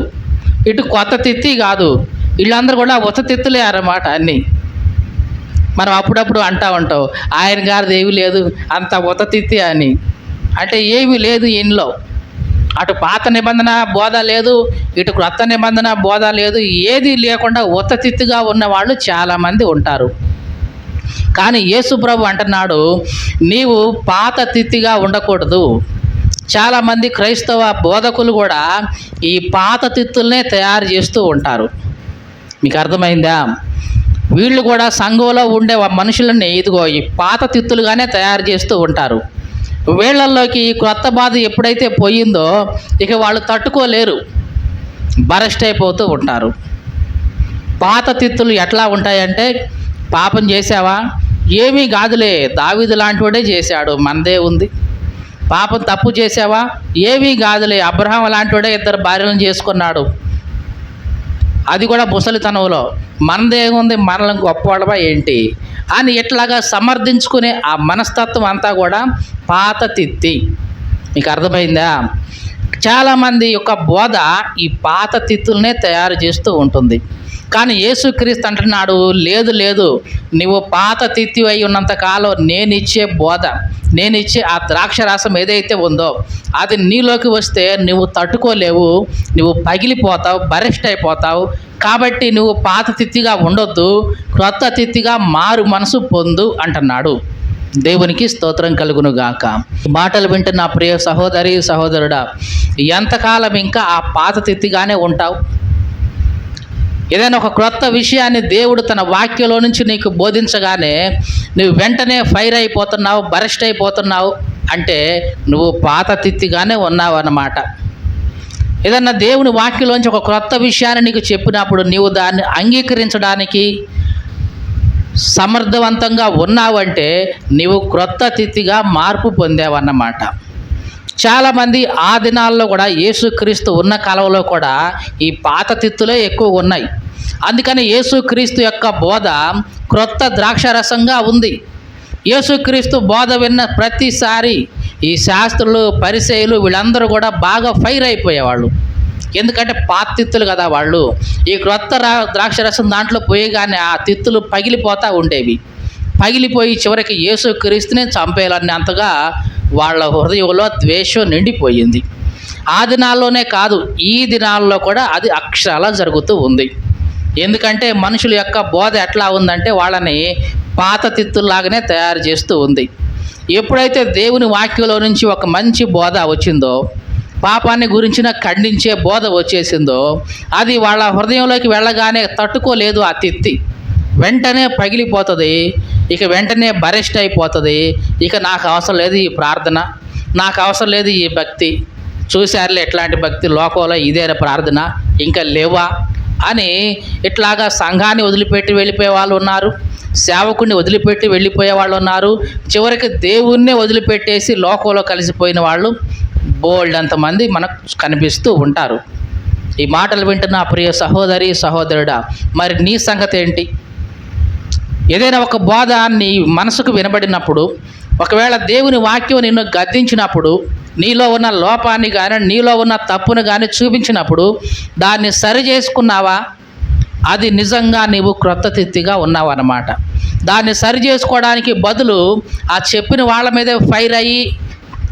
Speaker 1: ఇటు కొత్త తిత్తి కాదు, వీళ్ళందరూ కూడా ఉత్త తిత్తులే అన్నమాట అన్నీ. మనం అప్పుడప్పుడు అంటూ ఉంటాం, ఆయన గారిది ఏమీ లేదు, అంత ఉత్త తిత్తి అని. అంటే ఏమీ లేదు ఇంట్లో, అటు పాత నిబంధన బోధ లేదు, ఇటు క్రొత్త నిబంధన బోధ లేదు, ఏది లేకుండా ఉత్త తిత్తిగా ఉన్నవాళ్ళు చాలామంది ఉంటారు. కానీ యేసు ప్రభు అంటున్నాడు, నీవు పాత తిత్తిగా ఉండకూడదు. చాలామంది క్రైస్తవ బోధకులు కూడా ఈ పాత తిత్తులనే తయారు చేస్తూ ఉంటారు. మీకు అర్థమైందా? వీళ్ళు కూడా సంఘంలో ఉండే మనుషులని ఇదిగో ఈ పాత తిత్తులుగానే తయారు చేస్తూ ఉంటారు. వీళ్ళల్లోకి ఈ క్రొత్త బాధ ఎప్పుడైతే పోయిందో ఇక వాళ్ళు తట్టుకోలేరు, బరస్ట్ అయిపోతూ ఉంటారు. పాత తిత్తులు ఎట్లా ఉంటాయంటే, పాపం చేసావా, ఏమీ కాదులే, దావీదు లాంటివాడే చేశాడు, మనదే ఉంది. పాపం తప్పు చేసావా, ఏమీ కాదులే, అబ్రహాం లాంటివాడే 2 భార్యలను చేసుకున్నాడు, అది కూడా ముసలితనంలో, మనదేముంది, మనల్ని గొప్పవాడవా ఏంటి అని ఇట్లాగా సమర్థించుకునే ఆ మనస్తత్వం అంతా కూడా పాత తిత్తి. మీకు అర్థమైందా? చాలామంది యొక్క బోధ ఈ పాత తిత్తులనే తయారు చేస్తూ ఉంటుంది. కానీ యేసుక్రీస్తు అంటున్నాడు, లేదు లేదు, నువ్వు పాత తిత్తి అయి ఉన్నంత కాలం నేనిచ్చే బోధ, నేనిచ్చే ఆ ద్రాక్ష రసం ఏదైతే ఉందో అది నీలోకి వస్తే నువ్వు తట్టుకోలేవు, నువ్వు పగిలిపోతావు, బరెస్ట్ అయిపోతావు. కాబట్టి నువ్వు పాత తిత్తిగా ఉండొద్దు, క్రొత్త తిత్తిగా మారు మనసు పొందు అంటున్నాడు. దేవునికి స్తోత్రం కలుగును గాక. మాటలు వింటున్న ప్రియ సహోదరి సహోదరుడా, ఎంతకాలం ఇంకా ఆ పాత తిత్తిగానే ఉంటావు? ఏదైనా ఒక క్రొత్త విషయాన్ని దేవుడు తన వాక్యంలో నుంచి నీకు బోధించగానే నువ్వు వెంటనే ఫైర్ అయిపోతున్నావు, బరెస్ట్ అయిపోతున్నావు అంటే నువ్వు పాత తిత్తిగానే ఉన్నావు అన్నమాట. ఏదన్నా దేవుని వాక్యంలోంచి ఒక క్రొత్త విషయాన్ని నీకు చెప్పినప్పుడు నీవు దాన్ని అంగీకరించడానికి సమర్థవంతంగా ఉన్నావంటే నీవు క్రొత్త తిత్తిగా మార్పు పొందావన్నమాట. చాలామంది ఆ దినాల్లో కూడా యేసుక్రీస్తు ఉన్న కాలంలో కూడా ఈ పాత తిత్తులే ఎక్కువ ఉన్నాయి. అందుకని యేసుక్రీస్తు యొక్క బోధ క్రొత్త ద్రాక్షరసంగా ఉంది. యేసుక్రీస్తు బోధ విన్న ప్రతిసారి ఈ శాస్త్రులు, పరిసయ్యులు వీళ్ళందరూ కూడా బాగా ఫైర్ అయిపోయేవాళ్ళు. ఎందుకంటే పాత తిత్తులు కదా వాళ్ళు. ఈ క్రొత్త ద్రాక్షరసం దాంట్లో పోయగానే ఆ తిత్తులు పగిలిపోతూ ఉండేవి. పగిలిపోయి చివరికి యేసుక్రీస్తునే చంపేయాలన్నంతగా వాళ్ళ హృదయంలో ద్వేషం నిండిపోయింది. ఆ దినాల్లోనే కాదు, ఈ దినాల్లో కూడా అది అక్షరాలా జరుగుతూ ఉంది. ఎందుకంటే మనుషుల యొక్క బోధ ఎట్లా ఉందంటే వాళ్ళని పాత తిత్తుల్లాగానే తయారు చేస్తూ ఉంది. ఎప్పుడైతే దేవుని వాక్యంలో నుంచి ఒక మంచి బోధ వచ్చిందో, పాపాన్ని గురించిన ఖండించే బోధ వచ్చేసిందో, అది వాళ్ళ హృదయంలోకి వెళ్ళగానే తట్టుకోలేదు ఆ తిత్తి. వెంటనే పగిలిపోతుంది, ఇక వెంటనే బరెస్ట్ అయిపోతుంది. ఇక నాకు అవసరం లేదు ఈ ప్రార్థన, నాకు అవసరం లేదు ఈ భక్తి, చూశారులే ఎట్లాంటి భక్తి లోకంలో, ఇదే ప్రార్థన ఇంకా లేవా అని ఇట్లాగా సంఘాన్ని వదిలిపెట్టి వెళ్ళిపోయే వాళ్ళు ఉన్నారు, సేవకుడిని వదిలిపెట్టి వెళ్ళిపోయే వాళ్ళు ఉన్నారు, చివరికి దేవుణ్ణే వదిలిపెట్టేసి లోకంలో కలిసిపోయిన వాళ్ళు బోల్డ్ అంతమంది మనకు కనిపిస్తూ ఉంటారు. ఈ మాటలు వింటున్న ప్రియ సహోదరి సహోదరుడా, మరి నీ సంగతి ఏంటి? ఏదైనా ఒక బోధ నీ మనసుకు వినబడినప్పుడు, ఒకవేళ దేవుని వాక్యం నిన్ను గద్దించినప్పుడు, నీలో ఉన్న లోపాన్ని కానీ నీలో ఉన్న తప్పును కానీ చూపించినప్పుడు దాన్ని సరి చేసుకున్నావా? అది నిజంగా నీవు క్రొత్త తిత్తిగా ఉన్నావు అన్నమాట. దాన్ని సరి చేసుకోవడానికి బదులు ఆ చెప్పిన వాళ్ళ మీదే ఫైర్ అయ్యి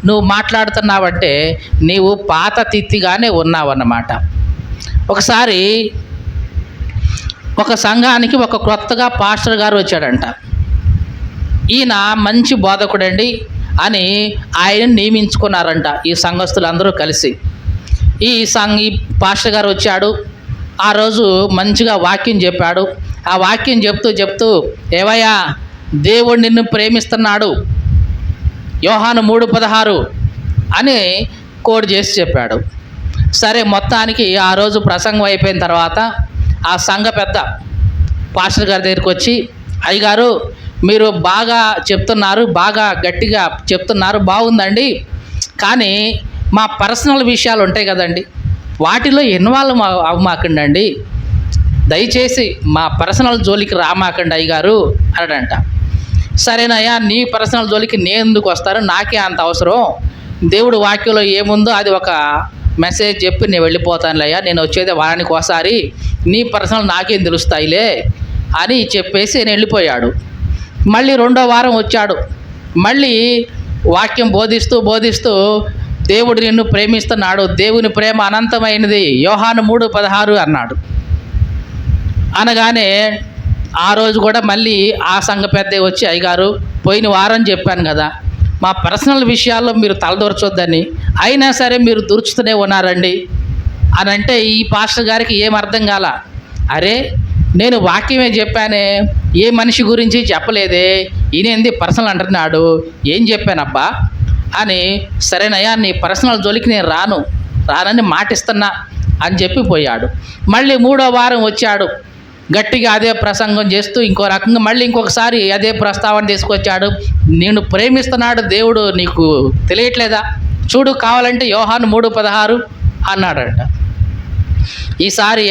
Speaker 1: నువ్వు మాట్లాడుతున్నావంటే నీవు పాత తిత్తిగానే ఉన్నావన్నమాట. ఒకసారి ఒక సంఘానికి ఒక కొత్తగా పాస్టర్ గారు వచ్చాడంట. ఈయన మంచి బోధకుడండి అని ఆయన నియమించుకున్నారంట ఈ సంఘస్థులందరూ కలిసి. ఈ పాస్టర్ గారు వచ్చాడు, ఆ రోజు మంచిగా వాక్యం చెప్పాడు. ఆ వాక్యం చెప్తూ ఏవయ్యా, దేవుడు నిన్ను ప్రేమిస్తున్నాడు, యోహాను 3:16 అని కోడ్ చేసి చెప్పాడు. సరే, మొత్తానికి ఆ రోజు ప్రసంగం అయిపోయిన తర్వాత ఆ సంఘ పెద్ద పాస్టర్ గారి దగ్గరికి వచ్చి, అయ్యగారు మీరు బాగా చెప్తున్నారు, బాగా గట్టిగా చెప్తున్నారు, బాగుందండి, కానీ మా పర్సనల్ విషయాలు ఉంటాయి కదండి, వాటిలో ఇన్వాల్వ్ అవ్వమాకండి, దయచేసి మా పర్సనల్ జోలికి రామాకండి అయ్యగారు అన్నాడంట. సరేనయ్యా, నీ పర్సనల్ జోలికి నేను ఎందుకు వస్తాను, నాకే అంత అవసరం, దేవుడు వాక్యంలో ఏముందో అది ఒక మెసేజ్ చెప్పి నేను వెళ్ళిపోతానులయ్యా, నేను వచ్చేది వారానికి ఒకసారి, నీ పర్సనల్ నాకేం తెలుస్తాయిలే అని చెప్పేసి నేను వెళ్ళిపోయాడు. మళ్ళీ 2వ వారం వచ్చాడు. మళ్ళీ వాక్యం బోధిస్తూ దేవుడు నిన్ను ప్రేమిస్తున్నాడు, దేవుని ప్రేమ అనంతమైనది, యోహాను 3:16 అన్నాడు. అనగానే ఆ రోజు కూడా మళ్ళీ ఆ సంఘ పెద్ద వచ్చి, అయ్యగారు పోయిన వారం చెప్పాను కదా మా పర్సనల్ విషయాల్లో మీరు తలదూర్చొద్దని, అయినా సరే మీరు దూర్చుతూనే ఉన్నారండి అని అంటే ఈ పాస్టర్ గారికి ఏం అర్థం కాల. అరే, నేను వాక్యమే చెప్పానే, ఏ మనిషి గురించి చెప్పలేదే, ఈయనేంది పర్సనల్ అంటున్నాడు, ఏం చెప్పానబ్బా అని. సరేనయ్యా, నీ పర్సనల్ జోలికి నేను రానని మాటిస్తున్నా అని చెప్పి పోయాడు. మళ్ళీ 3వ వారం వచ్చాడు, గట్టిగా అదే ప్రసంగం చేస్తూ ఇంకో రకంగా మళ్ళీ ఇంకొకసారి అదే ప్రస్తావన తీసుకొచ్చాడు. నేను ప్రేమిస్తున్నాడు దేవుడు, నీకు తెలియట్లేదా, చూడు కావాలంటే యోహాను 3:16 అన్నాడంట. ఈసారి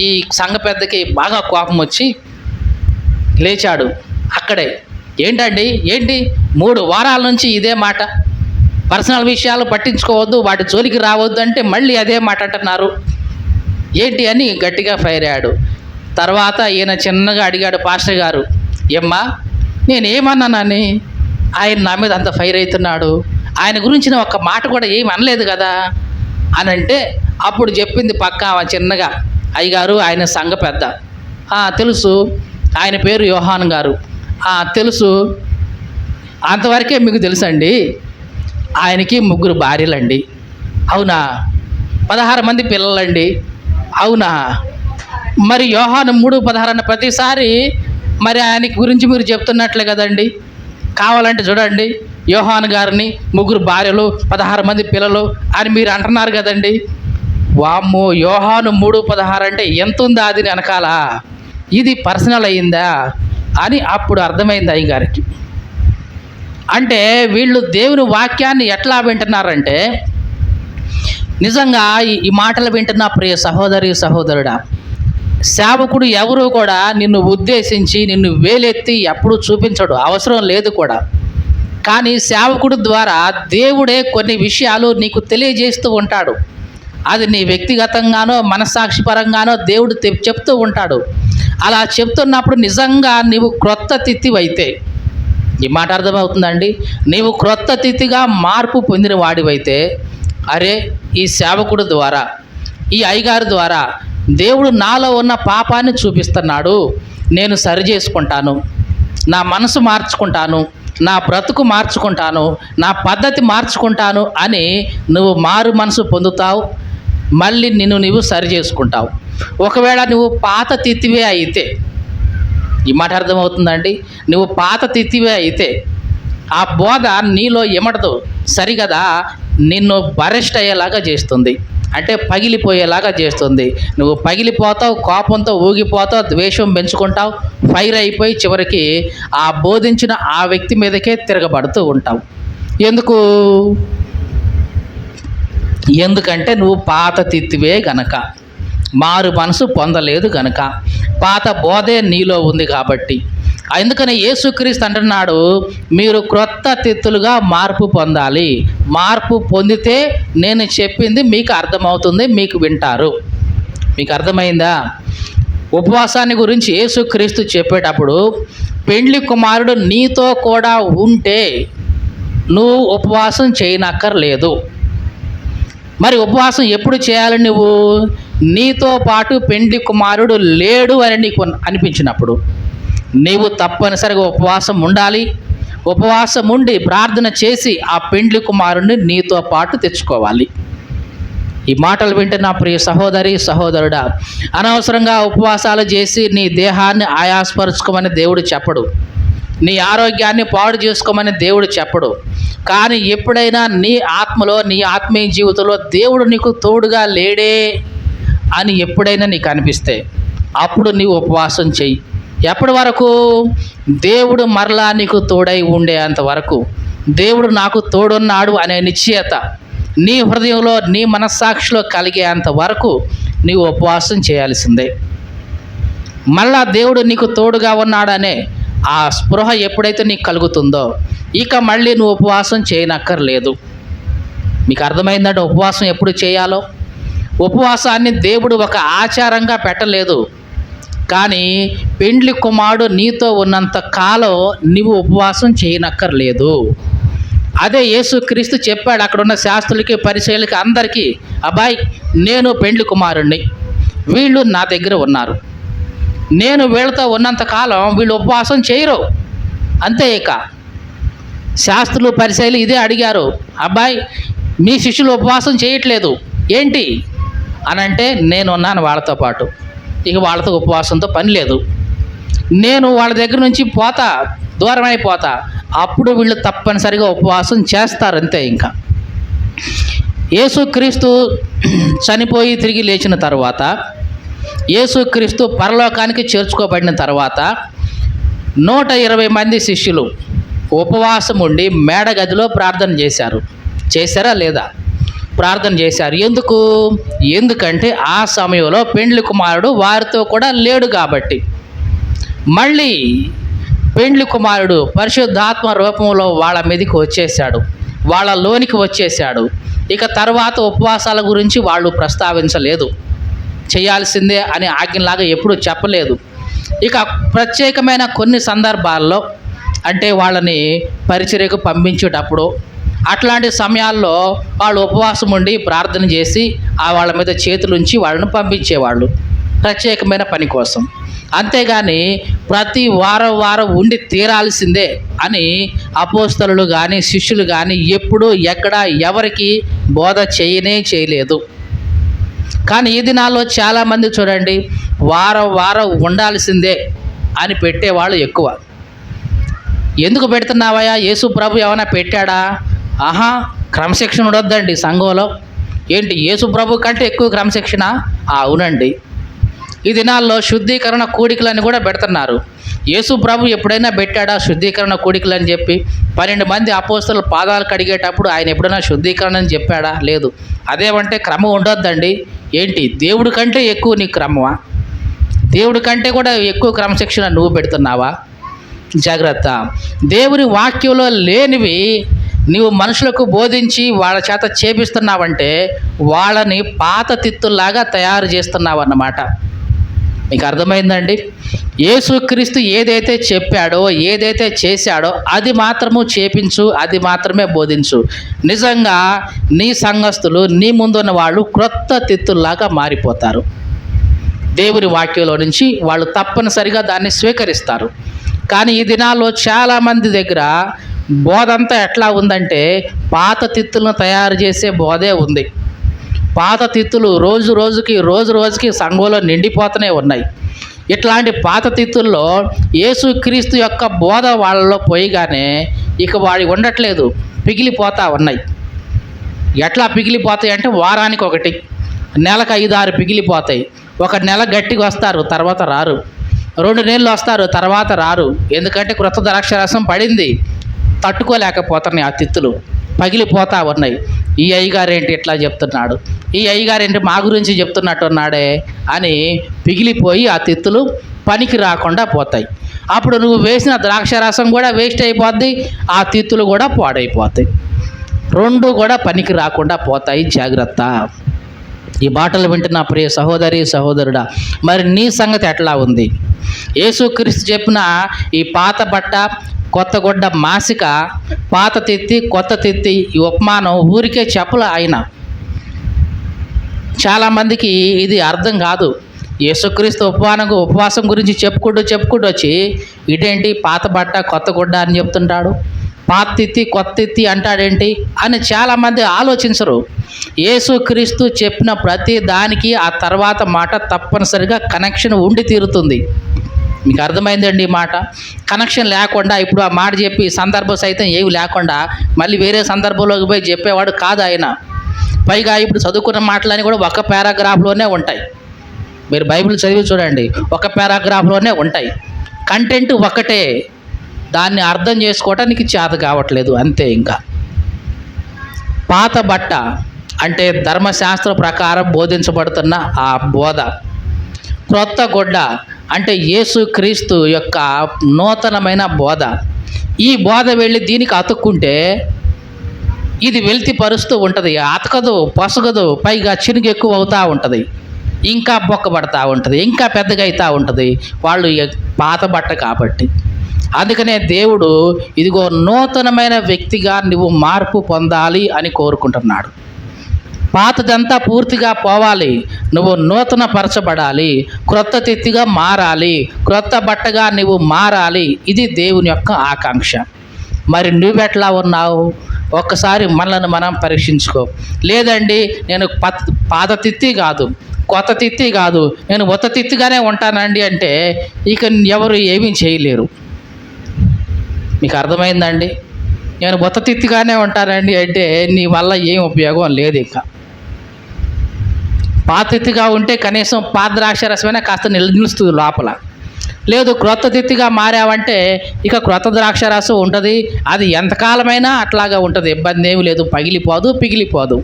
Speaker 1: ఈ సంఘ పెద్దకి బాగా కోపం వచ్చి లేచాడు అక్కడే. ఏంటి 3 వారాల నుంచి ఇదే మాట, పర్సనల్ విషయాలు పట్టించుకోవద్దు, వాటి జోలికి రావద్దు అంటే మళ్ళీ అదే మాట అంటున్నారు ఏంటి అని గట్టిగా ఫైర్ అయ్యాడు. తర్వాత ఈయన చిన్నగా అడిగాడు పాస్టర్ గారు, ఏమ్మా నేనేమన్నానని ఆయన నా మీద అంత ఫైర్ అవుతున్నాడు, ఆయన గురించిన ఒక్క మాట కూడా ఏమి అనలేదు కదా అని అంటే, అప్పుడు చెప్పింది పక్క ఆమె చిన్నగా, అయ్యగారు ఆయన సంఘ పెద్ద. తెలుసు, ఆయన పేరు యోహాన్ గారు. తెలుసు, అంతవరకే మీకు తెలుసండి. ఆయనకి 3 భార్యలండి. అవునా? 16 మంది పిల్లలండి. అవునా? మరి యోహాను 3:16 అన్న ప్రతిసారి మరి ఆయన గురించి మీరు చెప్తున్నట్లే కదండి. కావాలంటే చూడండి, యోహాను గారిని 3 భార్యలు 16 మంది పిల్లలు అని మీరు అంటున్నారు కదండి. వామ్మో, యోహాను 3:16 అంటే ఎంత ఉందా అది వెనకాల, ఇది పర్సనల్ అయ్యిందా అని అప్పుడు అర్థమైంది అయ్యగారికి. అంటే వీళ్ళు దేవుని వాక్యాన్ని ఎట్లా వింటున్నారంటే, నిజంగా ఈ మాటలు వింటున్న ప్రియ సహోదరి సహోదరుడా, సేవకుడు ఎవరు కూడా నిన్ను ఉద్దేశించి నిన్ను వేలెత్తి ఎప్పుడు చూపించడు, అవసరం లేదు కూడా. కానీ సేవకుడు ద్వారా దేవుడే కొన్ని విషయాలు నీకు తెలియజేస్తూ ఉంటాడు. అది నీ వ్యక్తిగతంగానో మనస్సాక్షిపరంగానో దేవుడు చెప్తూ ఉంటాడు. అలా చెప్తున్నప్పుడు నిజంగా నీవు క్రొత్త తిత్తివైతే, ఈ మాట అర్థమవుతుందండి, నీవు క్రొత్త తిత్తిగా మార్పు పొందిన వాడివైతే, అరే ఈ సేవకుడు ద్వారా, ఈ అయ్యగారి ద్వారా దేవుడు నాలో ఉన్న పాపాన్ని చూపిస్తున్నాడు, నేను సరి చేసుకుంటాను, నా మనసు మార్చుకుంటాను, నా బ్రతుకు మార్చుకుంటాను, నా పద్ధతి మార్చుకుంటాను అని నువ్వు మారు మనసు పొందుతావు. మళ్ళీ నువ్వు సరి చేసుకుంటావు. ఒకవేళ నువ్వు పాత తిత్తివే అయితే, ఈ మాట అర్థమవుతుందండి, నువ్వు పాత తిత్తివే అయితే ఆ బోధ నీలో ఎమడదు, సరిగదా నిన్ను బరెస్ట్ అయ్యేలాగా చేస్తుంది, అంటే పగిలిపోయేలాగా చేస్తుంది. నువ్వు పగిలిపోతావు, కోపంతో ఊగిపోతావు, ద్వేషం పెంచుకుంటావు, ఫైర్ అయిపోయి చివరికి ఆ బోధించిన ఆ వ్యక్తి మీదకే తిరగబడుతూ ఉంటావు. ఎందుకంటే నువ్వు పాత తిత్తివే గనక, మారు మనసు పొందలేదు గనక, పాత బోధే నీలో ఉంది కాబట్టి. అందుకని యేసుక్రీస్తు అంటున్నాడు, మీరు క్రొత్త తిత్తులుగా మార్పు పొందాలి. మార్పు పొందితే నేను చెప్పింది మీకు అర్థమవుతుంది, మీకు వింటారు. మీకు అర్థమైందా? ఉపవాసాన్ని గురించి యేసుక్రీస్తు చెప్పేటప్పుడు, పెండ్లి కుమారుడు నీతో కూడా ఉంటే నువ్వు ఉపవాసం చేయనక్కర్లేదు. మరి ఉపవాసం ఎప్పుడు చేయాలి? నువ్వు నీతో పాటు పెండ్లి కుమారుడు లేడు అని నీకు అనిపించినప్పుడు నీవు తప్పనిసరిగా ఉపవాసం ఉండాలి. ఉపవాసం ఉండి ప్రార్థన చేసి ఆ పెండ్లి కుమారుడిని నీతో పాటు తెచ్చుకోవాలి. ఈ మాటలు వింటున్న ప్రియ సహోదరి సహోదరుడా, అనవసరంగా ఉపవాసాలు చేసి నీ దేహాన్ని ఆయాసపరుచుకోమని దేవుడు చెప్పడు, నీ ఆరోగ్యాన్ని పాడు చేసుకోమని దేవుడు చెప్పడు. కానీ ఎప్పుడైనా నీ ఆత్మలో, నీ ఆత్మీయ జీవితంలో దేవుడు నీకు తోడుగా లేడే అని ఎప్పుడైనా నీకు అనిపిస్తే అప్పుడు నీవు ఉపవాసం చెయ్యి. ఎప్పటి వరకు? దేవుడు మరలా నీకు తోడై ఉండేంత వరకు, దేవుడు నాకు తోడున్నాడు అనే నిశ్చయత నీ హృదయంలో, నీ మనస్సాక్షిలో కలిగేంత వరకు నీవు ఉపవాసం చేయాల్సిందే. మళ్ళా దేవుడు నీకు తోడుగా ఉన్నాడనే ఆ స్పృహ ఎప్పుడైతే నీకు కలుగుతుందో ఇక మళ్ళీ నువ్వు ఉపవాసం చేయనక్కర్లేదు. మీకు అర్థమైందంటే ఉపవాసం ఎప్పుడు చేయాలో? ఉపవాసాన్ని దేవుడు ఒక ఆచారంగా పెట్టలేదు, కానీ పెండ్లి కుమారుడు నీతో ఉన్నంత కాలం నువ్వు ఉపవాసం చేయనక్కర్లేదు. అదే యేసుక్రీస్తు చెప్పాడు అక్కడున్న శాస్త్రులకి, పరిసయ్యులకి, అందరికీ, అబ్బాయి నేను పెండ్లి కుమారుణ్ణి, వీళ్ళు నా దగ్గర ఉన్నారు, నేను వీళ్ళతో ఉన్నంత కాలం వీళ్ళు ఉపవాసం చేయరు. అంతే. ఇక శాస్త్రులు పరిసయ్యులు ఇదే అడిగారు, అబ్బాయి మీ శిష్యులు ఉపవాసం చేయట్లేదు ఏంటి అని అంటే, నేనున్నాను వాళ్ళతో పాటు, ఇక వాళ్ళతో ఉపవాసంతో పని లేదు, నేను వాళ్ళ దగ్గర నుంచి పోతా, దూరం అయిపోతా, అప్పుడు వీళ్ళు తప్పనిసరిగా ఉపవాసం చేస్తారు. అంతే. ఇంకా యేసుక్రీస్తు చనిపోయి తిరిగి లేచిన తర్వాత, యేసుక్రీస్తు పరలోకానికి చేర్చుకోబడిన తర్వాత 120 మంది శిష్యులు ఉపవాసం ఉండి మేడగదిలో ప్రార్థన చేశారు. చేశారా లేదా? ప్రార్థన చేశారు. ఎందుకంటే ఆ సమయంలో పెండ్లి కుమారుడు వారితో కూడా లేడు కాబట్టి. మళ్ళీ పెండ్లి కుమారుడు పరిశుద్ధాత్మ రూపంలో వాళ్ళ మీదకి వచ్చేసాడు, వాళ్ళలోనికి వచ్చేసాడు. ఇక తర్వాత ఉపవాసాల గురించి వాళ్ళు ప్రస్తావించలేదు. చేయాల్సిందే అని ఆజ్ఞలాగా ఎప్పుడూ చెప్పలేదు. ఇక ప్రత్యేకమైన కొన్ని సందర్భాల్లో అంటే వాళ్ళని పరిచర్యకు పంపించేటప్పుడు అట్లాంటి సమయాల్లో వాళ్ళు ఉపవాసం ఉండి ప్రార్థన చేసి వాళ్ళ మీద చేతులుంచి వాళ్ళని పంపించేవాళ్ళు ప్రత్యేకమైన పని కోసం. అంతేగాని ప్రతి వారం ఉండి తీరాల్సిందే అని అపోస్తలులు కానీ శిష్యులు కానీ ఎప్పుడూ ఎక్కడ ఎవరికి బోధ చేయలేదు. కానీ ఈ దినాల్లో చాలామంది చూడండి వారం ఉండాల్సిందే అని పెట్టేవాళ్ళు ఎక్కువ. ఎందుకు పెడుతున్నావయ్యా? యేసు ప్రభు ఏమైనా పెట్టాడా? క్రమశిక్షణ ఉండొద్దండి సంఘంలో. ఏంటి యేసు ప్రభు కంటే ఎక్కువ క్రమశిక్షణ? అవునండి. ఈ దినాల్లో శుద్ధీకరణ కూడికలని కూడా పెడుతున్నారు. యేసు ప్రభు ఎప్పుడైనా పెట్టాడా శుద్ధీకరణ కూడికలు అని చెప్పి? 12 మంది అపోస్తలుల పాదాలు కడిగేటప్పుడు ఆయన ఎప్పుడైనా శుద్ధీకరణ అని చెప్పాడా? లేదు. అదేమంటే క్రమం ఉండొద్దండి. ఏంటి దేవుడి కంటే ఎక్కువ నీ క్రమమా? దేవుడి కంటే కూడా ఎక్కువ క్రమశిక్షణ నువ్వు పెడుతున్నావా? జాగ్రత్త. దేవుని వాక్యంలో లేనివి నీవు మనుషులకు బోధించి వాళ్ళ చేత చేపిస్తున్నావంటే వాళ్ళని పాత తిత్తుల్లాగా తయారు చేస్తున్నావు అన్నమాట. మీకు అర్థమైందండి? యేసుక్రీస్తు ఏదైతే చెప్పాడో ఏదైతే చేశాడో అది మాత్రము చేపించు, అది మాత్రమే బోధించు. నిజంగా నీ సంఘస్థులు నీ ముందున్న వాళ్ళు క్రొత్త తిత్తుల్లాగా మారిపోతారు. దేవుని వాక్యంలో నుంచి వాళ్ళు తప్పనిసరిగా దాన్ని స్వీకరిస్తారు. కానీ ఈ దినాల్లో చాలామంది దగ్గర బోధ అంతా ఎట్లా ఉందంటే పాత తిత్తులను తయారు చేసే బోధే ఉంది. పాత తిత్తులు రోజు రోజుకి సంఘంలో నిండిపోతూనే ఉన్నాయి. ఇట్లాంటి పాత తిత్తుల్లో యేసుక్రీస్తు యొక్క బోధ వాళ్ళలో పోయిగానే ఇక వాడి ఉండట్లేదు, పిగిలిపోతూ ఉన్నాయి. ఎట్లా పిగిలిపోతాయి అంటే వారానికి ఒకటి, నెలకు 5-6 పిగిలిపోతాయి. ఒక నెల గట్టిగా వస్తారు, తర్వాత రారు. 2 నెలలు వస్తారు, తర్వాత రారు. ఎందుకంటే క్రొత్త ద్రాక్షారసం పడింది, తట్టుకోలేకపోతున్నాయి. ఆ తిత్తులు పగిలిపోతా ఉన్నాయి. ఈ అయ్యగారేంటి ఇట్లా చెప్తున్నాడు, ఈ అయ్యగారేంటి మా గురించి చెప్తున్నట్టున్నాడే అని పిగిలిపోయి ఆ తిత్తులు పనికి రాకుండా పోతాయి. అప్పుడు నువ్వు వేసిన ద్రాక్షారసం కూడా వేస్ట్ అయిపోద్ది, ఆ తిత్తులు కూడా పాడైపోతాయి. 2 కూడా పనికి రాకుండా పోతాయి. జాగ్రత్త. ఈ మాటలు వింటున్న ప్రియ సహోదరి సహోదరుడా, మరి నీ సంగతి ఎట్లా ఉంది? యేసుక్రీస్తు చెప్పిన ఈ పాత బట్ట కొత్త గుడ్డ మాసిక, పాత తిత్తి కొత్త తిత్తి, ఈ ఉపమానం ఊరికే చెప్పల ఆయన. చాలామందికి ఇది అర్థం కాదు. యేసుక్రీస్తు ఉపవాసం గురించి చెప్పుకుంటూ వచ్చి ఇదేంటి పాత బట్ట కొత్త గుడ్డ అని చెప్తుంటాడు, పాత తిత్తి కొత్త తిత్తి అంటాడేంటి అని చాలామంది ఆలోచించరు. యేసుక్రీస్తు చెప్పిన ప్రతి దానికి ఆ తర్వాత మాట తప్పనిసరిగా కనెక్షన్ ఉండి తీరుతుంది. మీకు అర్థమైందండి ఈ మాట? కనెక్షన్ లేకుండా ఇప్పుడు ఆ మాట చెప్పి సందర్భం సైతం ఏమి లేకుండా మళ్ళీ వేరే సందర్భంలోకి పోయి చెప్పేవాడు కాదు ఆయన. పైగా ఇప్పుడు చదువుకున్న మాటలన్నీ కూడా ఒక పారాగ్రాఫ్లోనే ఉంటాయి. మీరు బైబిల్ చదివి చూడండి, ఒక పారాగ్రాఫ్లోనే ఉంటాయి. కంటెంట్ ఒకటే, దాన్ని అర్థం చేసుకోవటానికి చేత కావట్లేదు అంతే. ఇంకా పాత బట్ట అంటే ధర్మశాస్త్ర ప్రకారం బోధించబడుతున్న ఆ బోధ, క్రొత్త గుడ్డ అంటే యేసుక్రీస్తు యొక్క నూతనమైన బోధ. ఈ బోధ వెళ్ళి దీనికి అతుక్కుంటే ఇది వెలితి పరుస్తూ ఉంటుంది, అతకదు, పొసగదు, పైగా చినుగు ఎక్కువ అవుతూ ఉంటుంది, ఇంకా బొక్కబడతా ఉంటుంది, ఇంకా పెద్దగా అవుతూ ఉంటుంది. వాళ్ళు పాత బట్ట కాబట్టి. అందుకనే దేవుడు ఇదిగో నూతనమైన వ్యక్తిగా నువ్వు మార్పు పొందాలి అని కోరుకుంటున్నాడు. పాతదంతా పూర్తిగా పోవాలి, నువ్వు నూతన పరచబడాలి, క్రొత్త తిత్తిగా మారాలి, క్రొత్త బట్టగా నువ్వు మారాలి. ఇది దేవుని యొక్క ఆకాంక్ష. మరి నువ్వెట్లా ఉన్నావు? ఒక్కసారి మనల్ని మనం పరీక్షించుకో. లేదండి నేను పాత తిత్తి కాదు, కొత్త తిత్తి కాదు, నేను ఉత్త తిత్తిగానే ఉంటానండి అంటే ఇక ఎవరు ఏమీ చేయలేరు. మీకు అర్థమైందండి? నేను ఉత్త తిత్తిగానే ఉంటానండి అంటే నీ వల్ల ఏం ఉపయోగం లేదు. ఇంకా పాత తిత్తిగా ఉంటే కనీసం పాత ద్రాక్షారసమైనా కాస్త నిలుస్తుంది లోపల. లేదు క్రొత్త తిత్తిగా మారావంటే ఇక క్రొత్త ద్రాక్షారసం ఉంటుంది, అది ఎంతకాలమైనా అట్లాగా ఉంటుంది, ఇబ్బంది ఏమి లేదు, పిగిలిపోదు.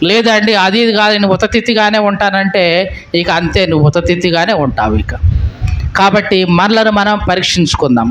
Speaker 1: లేదండి అది కాదు నేను ఉత్త తిత్తిగానే ఉంటానంటే ఇక అంతే, నువ్వు ఉత్త తిత్తిగానే ఉంటావు. ఇక కాబట్టి మనలను మనం పరీక్షించుకుందాం.